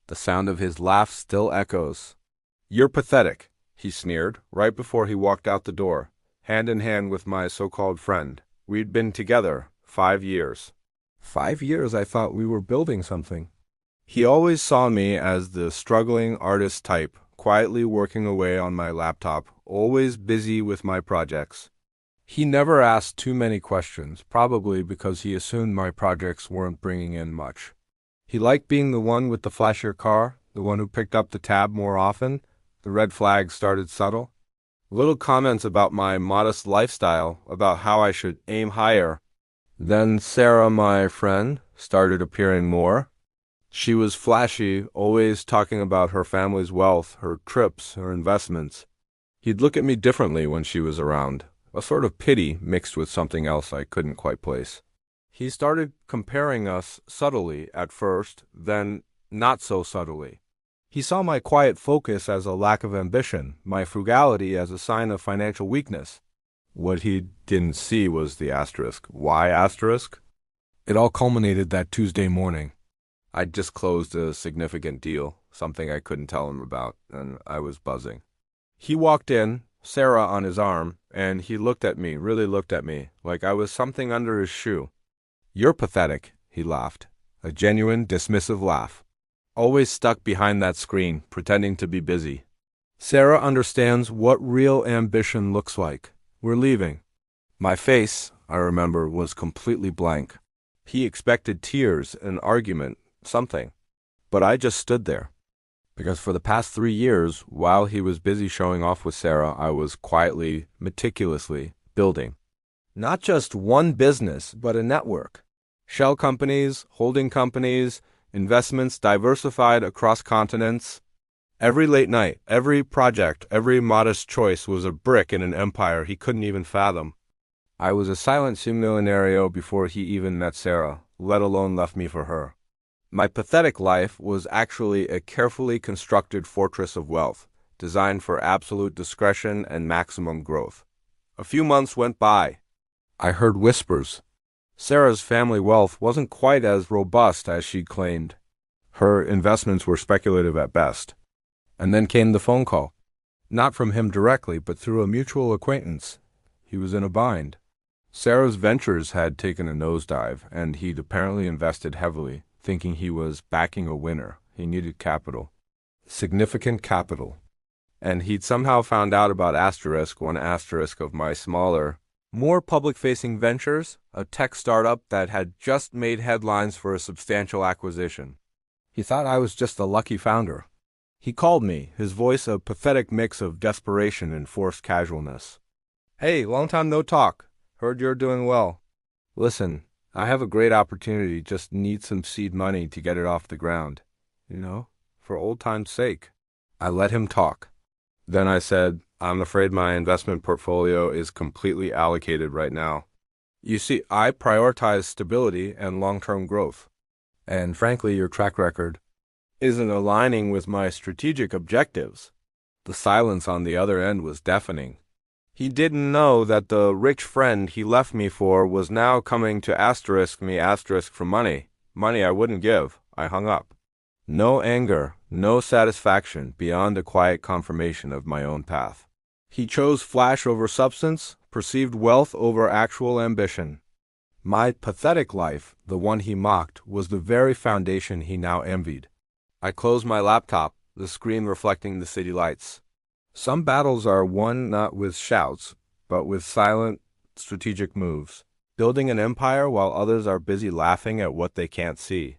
The sound of his laugh still echoes. "You're pathetic," he sneered, right before he walked out the door, hand in hand with my so-called friend. We'd been together 5 years. 5 years I thought we were building something. He always saw me as the struggling artist type, quietly working away on my laptop, always busy with my projects. He never asked too many questions, probably because he assumed my projects weren't bringing in much. He liked being the one with the flashier car, the one who picked up the tab more often. The red flags started subtle. Little comments about my modest lifestyle, about how I should aim higher. Then Sarah, my friend, started appearing more. She was flashy, always talking about her family's wealth, her trips, her investments. He'd look at me differently when she was around, a sort of pity mixed with something else I couldn't quite place. He started comparing us subtly at first, then not so subtly. He saw my quiet focus as a lack of ambition, my frugality as a sign of financial weakness. What he didn't see was the asterisk. Why asterisk? It all culminated that Tuesday morning. I'd just closed a significant deal, something I couldn't tell him about, and I was buzzing. He walked in, Sarah on his arm, and he looked at me, really looked at me, like I was something under his shoe. "You're pathetic," he laughed, a genuine, dismissive laugh. Always stuck behind that screen, pretending to be busy. Sarah understands what real ambition looks like. We're leaving. My face, I remember, was completely blank. He expected tears, an argument, something. But I just stood there. Because for the past 3 years, while he was busy showing off with Sarah, I was quietly, meticulously building. Not just one business, but a network. Shell companies, holding companies, investments diversified across continents. Every late night, every project, every modest choice was a brick in an empire he couldn't even fathom. I was a silent milionario before he even met Sarah, let alone left me for her. My pathetic life was actually a carefully constructed fortress of wealth, designed for absolute discretion and maximum growth. A few months went by. I heard whispers. Sarah's family wealth wasn't quite as robust as she claimed. Her investments were speculative at best. And then came the phone call. Not from him directly, but through a mutual acquaintance. He was in a bind. Sarah's ventures had taken a nosedive, and he'd apparently invested heavily, thinking he was backing a winner. He needed capital. Significant capital. And he'd somehow found out about one asterisk of my smaller, more public-facing ventures, a tech startup that had just made headlines for a substantial acquisition. He thought I was just a lucky founder. He called me, his voice a pathetic mix of desperation and forced casualness. "Hey, long time no talk. Heard you're doing well. Listen, I have a great opportunity, just need some seed money to get it off the ground. For old time's sake." I let him talk. Then I said, "I'm afraid my investment portfolio is completely allocated right now. You see, I prioritize stability and long-term growth. And frankly, your track record isn't aligning with my strategic objectives." The silence on the other end was deafening. He didn't know that the rich friend he left me for was now coming to asterisk me for money. Money I wouldn't give. I hung up. No anger, no satisfaction beyond a quiet confirmation of my own path. He chose flash over substance, perceived wealth over actual ambition. My pathetic life, the one he mocked, was the very foundation he now envied. I closed my laptop, the screen reflecting the city lights. Some battles are won not with shouts, but with silent, strategic moves, building an empire while others are busy laughing at what they can't see.